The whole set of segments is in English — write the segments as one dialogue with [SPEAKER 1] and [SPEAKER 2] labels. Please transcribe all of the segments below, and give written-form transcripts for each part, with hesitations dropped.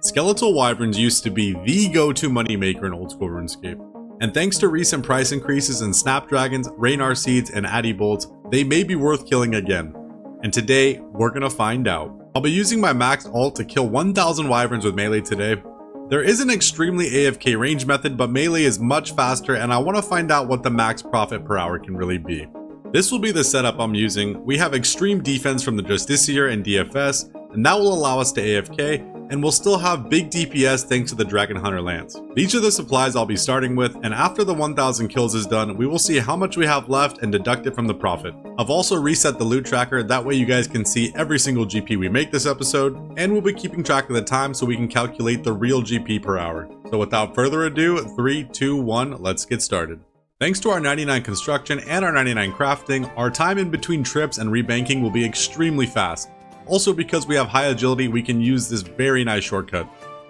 [SPEAKER 1] Skeletal Wyverns used to be the go-to money maker in OldSchool Runescape. And thanks to recent price increases in Snapdragons, Raynar Seeds, and Addy Bolts, they may be worth killing again. And today, we're gonna find out. I'll be using my max ult to kill 1000 Wyverns with melee today. There is an extremely AFK range method, but melee is much faster, and I want to find out what the max profit per hour can really be. This will be the setup I'm using. We have extreme defense from the Justiciar and DFS, and that will allow us to AFK, and we'll still have big DPS thanks to the Dragon Hunter Lance. These are the supplies I'll be starting with, and after the 1000 kills is done, we will see how much we have left and deduct it from the profit. I've also reset the loot tracker, that way you guys can see every single GP we make this episode, and we'll be keeping track of the time so we can calculate the real GP per hour. So without further ado, 3, 2, 1, let's get started. Thanks to our 99 construction and our 99 crafting, our time in between trips and rebanking will be extremely fast. Also, because we have high agility, we can use this very nice shortcut.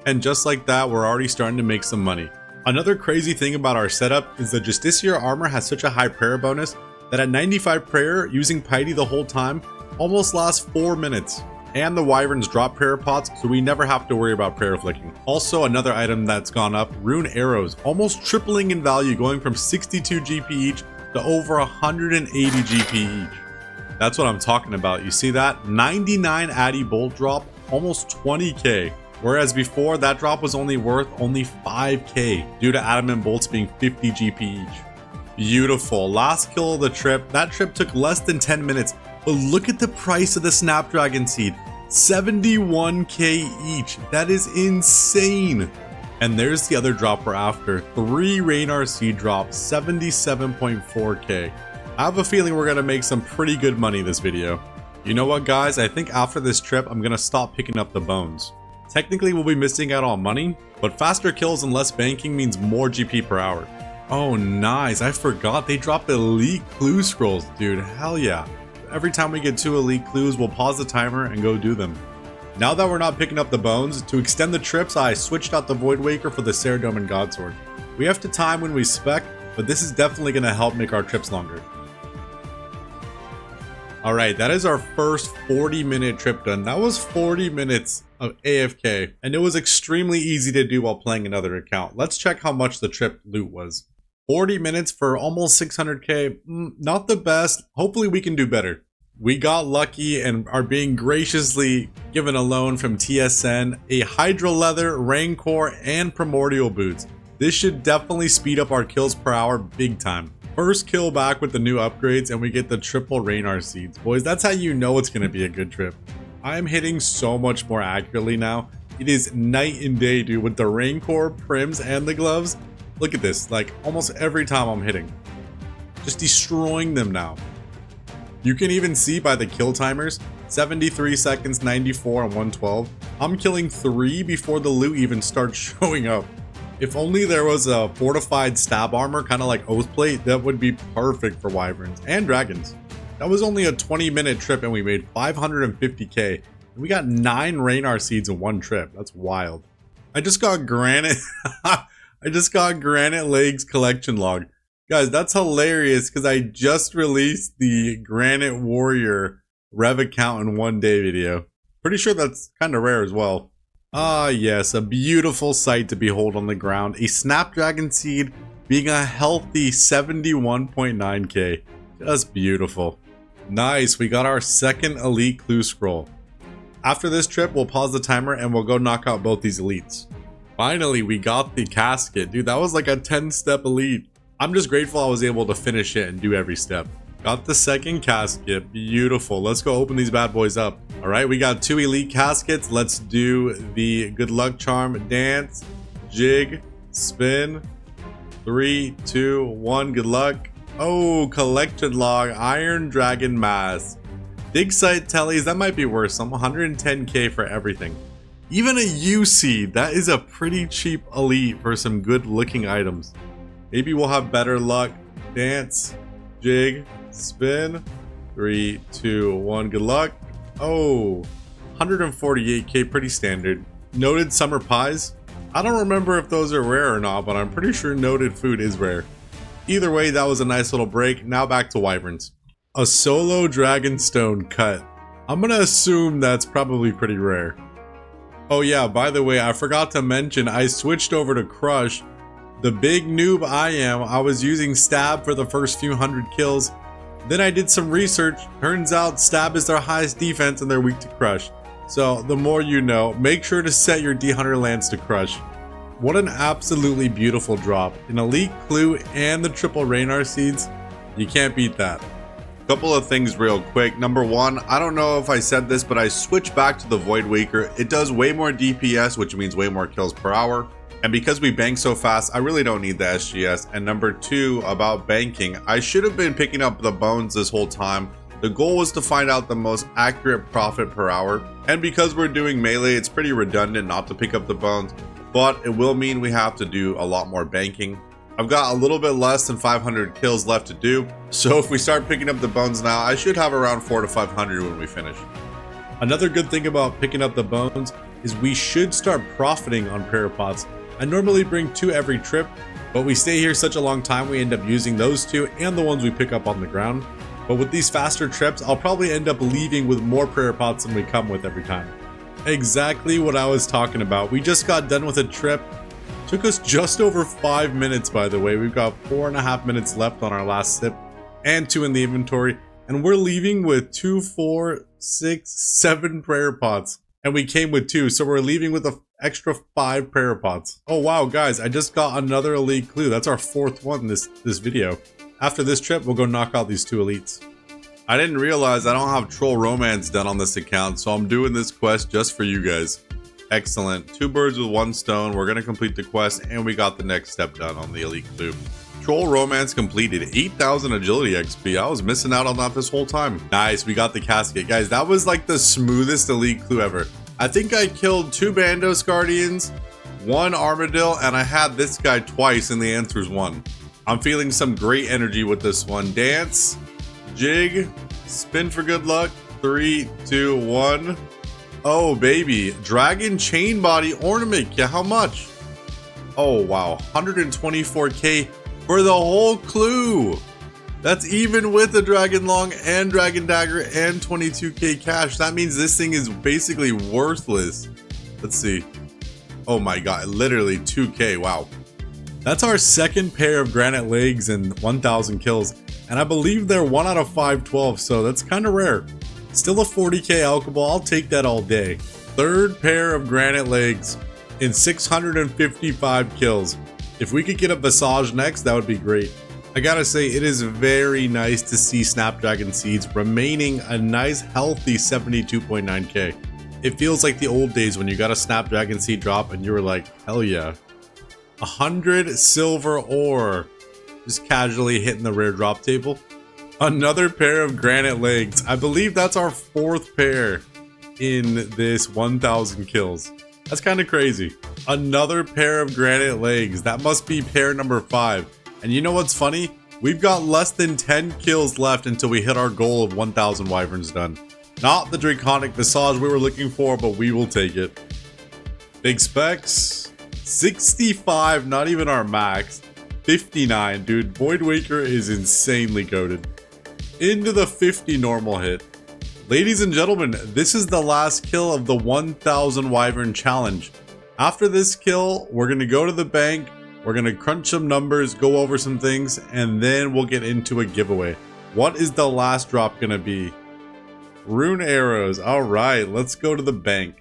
[SPEAKER 1] And just like that, we're already starting to make some money. Another crazy thing about our setup is the Justiciar armor has such a high prayer bonus that at 95 prayer, using Piety the whole time almost lasts 4 minutes. And the Wyverns drop prayer pots, so we never have to worry about prayer flicking. Also, another item that's gone up, rune arrows, almost tripling in value, going from 62 GP each to over 180 GP each. That's what I'm talking about. You see that? 99 Addy Bolt drop, almost 20k. Whereas before, that drop was only worth only 5k due to Adamant Bolts being 50 GP each. Beautiful. Last kill of the trip. That trip took less than 10 minutes. But look at the price of the Snapdragon Seed. 71k each. That is insane. And there's the other drop we're after. 3 Raynar Seed drops, 77.4k. I have a feeling we're gonna make some pretty good money this video. You know what, guys? I think after this trip, I'm gonna stop picking up the bones. Technically, we'll be missing out on money, but faster kills and less banking means more GP per hour. Oh, nice. I forgot they dropped elite clue scrolls, dude. Hell yeah. Every time we get 2 elite clues, we'll pause the timer and go do them. Now that we're not picking up the bones, to extend the trips, I switched out the Void Waker for the Ceradome and Godsword. We have to time when we spec, but this is definitely gonna help make our trips longer. Alright, that is our first 40-minute trip done. That was 40 minutes of AFK, and it was extremely easy to do while playing another account. Let's check how much the trip loot was. 40 minutes for almost 600k, not the best. Hopefully we can do better. We got lucky and are being graciously given a loan from TSN, a Hydra Leather, Rancor, and Primordial Boots. This should definitely speed up our kills per hour big time. First kill back with the new upgrades and we get the triple Raynar Seeds. Boys, that's how you know it's going to be a good trip. I am hitting so much more accurately now. It is night and day, dude, with the Rancor, Prims, and the gloves. Look at this, like almost every time I'm hitting. Just destroying them now. You can even see by the kill timers, 73 seconds, 94, and 112. I'm killing 3 before the loot even starts showing up. If only there was a fortified stab armor, kind of like Oathplate, that would be perfect for Wyverns and Dragons. That was only a 20-minute trip and we made 550k. And we got 9 Raynar Seeds in one trip. That's wild. I just got Granite. I just got Granite Legs collection log. Guys, that's hilarious because I just released the Granite Warrior Rev account in 1 day video. Pretty sure that's kind of rare as well. Ah yes, a beautiful sight to behold on the ground. A Snapdragon Seed being a healthy 71.9k. Just beautiful. Nice, we got our second elite clue scroll. After this trip, we'll pause the timer and we'll go knock out both these elites. Finally, we got the casket. Dude, that was like a 10-step elite. I'm just grateful I was able to finish it and do every step. Got the second casket. Beautiful. Let's go open these bad boys up. All right, we got 2 elite caskets. Let's do the good luck charm, dance, jig, spin. 3, 2, 1, good luck. Oh, collection log, Iron Dragon Mask. Dig site tellies, that might be worse. I'm 110k for everything. Even a UC, that is a pretty cheap elite for some good looking items. Maybe we'll have better luck. Dance, jig, spin. 3, 2, 1, good luck. Oh, 148k, pretty standard. Noted summer pies. I don't remember if those are rare or not, but I'm pretty sure noted food is rare. Either way, that was a nice little break. Now back to Wyverns. A solo Dragonstone cut. I'm gonna assume that's probably pretty rare. Oh yeah, by the way, I forgot to mention, I switched over to Crush. The big noob I was using Stab for the first few hundred kills. Then I did some research. Turns out Stab is their highest defense and they're weak to Crush. So the more you know, make sure to set your D-Hunter Lance to Crush. What an absolutely beautiful drop. An elite clue and the triple Raynar seeds. You can't beat that. Couple of things real quick. Number one, I don't know if I said this, but I switched back to the Void Waker. It does way more DPS, which means way more kills per hour. And because we bank so fast, I really don't need the SGS. And number two, about banking, I should have been picking up the bones this whole time. The goal was to find out the most accurate profit per hour. And because we're doing melee, it's pretty redundant not to pick up the bones, but it will mean we have to do a lot more banking. I've got a little bit less than 500 kills left to do. So if we start picking up the bones now, I should have around 400 to 500 when we finish. Another good thing about picking up the bones is we should start profiting on prayer pots. I normally bring 2 every trip, but we stay here such a long time we end up using those 2 and the ones we pick up on the ground. But with these faster trips, I'll probably end up leaving with more prayer pots than we come with every time. Exactly what I was talking about. We just got done with a trip. Took us just over 5 minutes, by the way. We've got 4.5 minutes left on our last sip and 2 in the inventory. And we're leaving with 2, 4, 6, 7 prayer pots. And we came with 2, so we're leaving with an extra 5 prayer pots. Oh wow, guys, I just got another elite clue. That's our 4th one this video. After this trip, we'll go knock out these 2 elites. I didn't realize I don't have Troll Romance done on this account, so I'm doing this quest just for you guys. Excellent. 2 birds with 1 stone. We're going to complete the quest, and we got the next step done on the elite clue. Troll Romance completed. 8,000 agility XP. I was missing out on that this whole time. Nice, we got the casket. Guys, that was like the smoothest elite clue ever. I think I killed 2 Bandos Guardians, 1 Armadillo, and I had this guy twice, and the answer is 1. I'm feeling some great energy with this one. Dance, jig, spin for good luck. 3, 2, 1. Oh, baby. Dragon chain body ornament. Yeah, how much? Oh, wow. 124k for the whole clue. That's even with the Dragon Long and Dragon Dagger and 22k cash. That means this thing is basically worthless. Let's see. Oh my god, literally 2k. Wow. That's our 2nd pair of granite legs and 1,000 kills. And I believe they're 1 out of 512, so that's kind of rare. Still a 40k alcheball, I'll take that all day. 3rd pair of granite legs in 655 kills. If we could get a Visage next, that would be great. I gotta say, it is very nice to see Snapdragon Seeds remaining a nice healthy 72.9k. It feels like the old days when you got a Snapdragon Seed drop and you were like, hell yeah. 100 silver ore. Just casually hitting the rare drop table. Another pair of granite legs. I believe that's our 4th pair in this 1,000 kills. That's kind of crazy. Another pair of granite legs. That must be pair number 5. And you know what's funny? We've got less than 10 kills left until we hit our goal of 1,000 wyverns done. Not the Draconic Visage we were looking for, but we will take it. Big specs. 65, not even our max. 59, dude. Void Waker is insanely goated. Into the 50 normal hit. Ladies and gentlemen, this is the last kill of the 1,000 wyvern challenge. After this kill, we're going to go to the bank. We're going to crunch some numbers, go over some things, and then we'll get into a giveaway. What is the last drop going to be? Rune arrows. All right, let's go to the bank.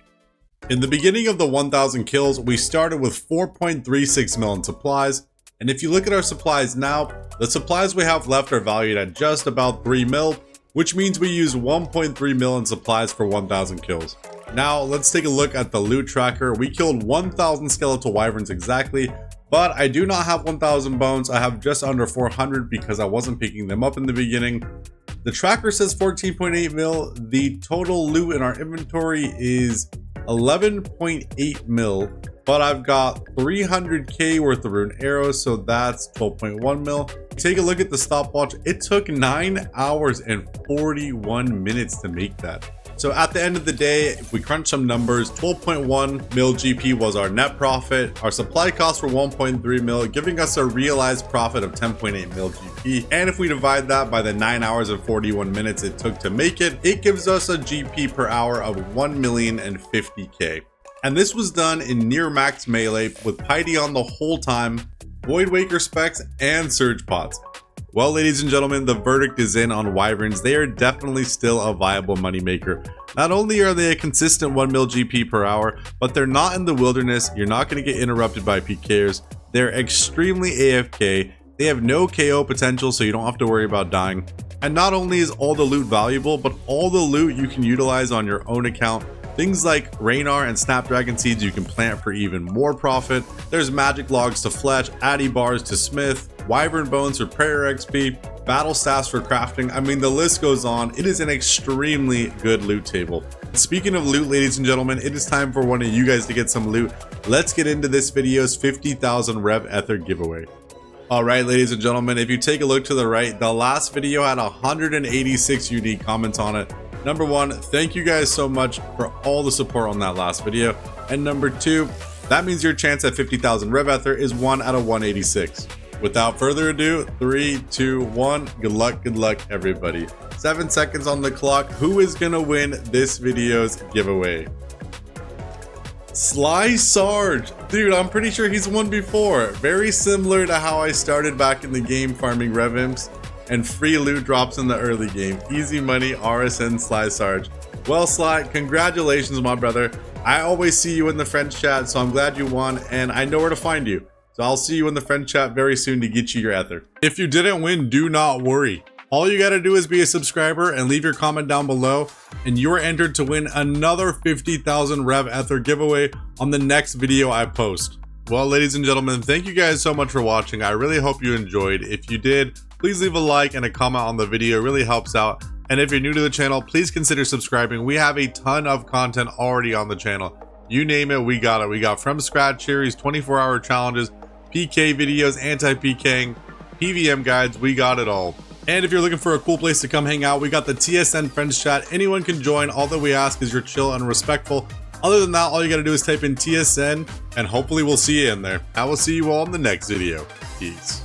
[SPEAKER 1] In the beginning of the 1,000 kills, we started with 4.36 mil in supplies. And if you look at our supplies now, the supplies we have left are valued at just about 3 mil, which means we use 1.3 mil in supplies for 1,000 kills. Now, let's take a look at the loot tracker. We killed 1,000 skeletal wyverns exactly, but I do not have 1,000 bones. I have just under 400 because I wasn't picking them up in the beginning. The tracker says 14.8 mil. The total loot in our inventory is 11.8 mil, but I've got 300k worth of rune arrows, so that's 12.1 mil. Take a look at the stopwatch. It took 9 hours and 41 minutes to make that. So at the end of the day, if we crunch some numbers, 12.1 mil GP was our net profit. Our supply costs were 1.3 mil, giving us a realized profit of 10.8 mil GP. And if we divide that by the 9 hours and 41 minutes it took to make it, it gives us a GP per hour of 1,050,000. And this was done in near max melee with Piety the whole time, Void Waker specs, and Surge Pots. Well, ladies and gentlemen, the verdict is in on Wyverns. They are definitely still a viable moneymaker. Not only are they a consistent 1 mil GP per hour, but they're not in the wilderness. You're not going to get interrupted by PKers. They're extremely AFK. They have no KO potential, so you don't have to worry about dying. And not only is all the loot valuable, but all the loot you can utilize on your own account. Things like Raynar and Snapdragon Seeds you can plant for even more profit. There's magic logs to fletch, Addy bars to smith, Wyvern bones for prayer XP, battle staffs for crafting. I mean, the list goes on. It is an extremely good loot table. Speaking of loot, ladies and gentlemen, it is time for one of you guys to get some loot. Let's get into this video's 50,000 Rev Ether giveaway. Alright, ladies and gentlemen, if you take a look to the right, the last video had 186 unique comments on it. Number one, thank you guys so much for all the support on that last video. And number two, that means your chance at 50,000 Rev Ether is 1 out of 186. Without further ado, 3, 2, 1, good luck, everybody. 7 seconds on the clock. Who is gonna win this video's giveaway? Sly Sarge. Dude, I'm pretty sure he's won before. Very similar to how I started back in the game farming Rev Imps. And free loot drops in the early game. Easy money, RSN Sly Sarge. Well, Sly, congratulations, my brother. I always see you in the friends chat, so I'm glad you won, and I know where to find you. So I'll see you in the friend chat very soon to get you your Ether. If you didn't win, do not worry. All you gotta do is be a subscriber and leave your comment down below, and you're entered to win another 50,000 Rev Ether giveaway on the next video I post. Well, ladies and gentlemen, thank you guys so much for watching. I really hope you enjoyed. If you did, please leave a like and a comment on the video. It really helps out. And if you're new to the channel, please consider subscribing. We have a ton of content already on the channel. You name it, we got it. We got from scratch series, 24-hour challenges, PK videos, anti-PKing, PvM guides, we got it all. And if you're looking for a cool place to come hang out, we got the TSN friends chat. Anyone can join. All that we ask is you're chill and respectful. Other than that, all you gotta do is type in TSN, and hopefully we'll see you in there. I will see you all in the next video. Peace.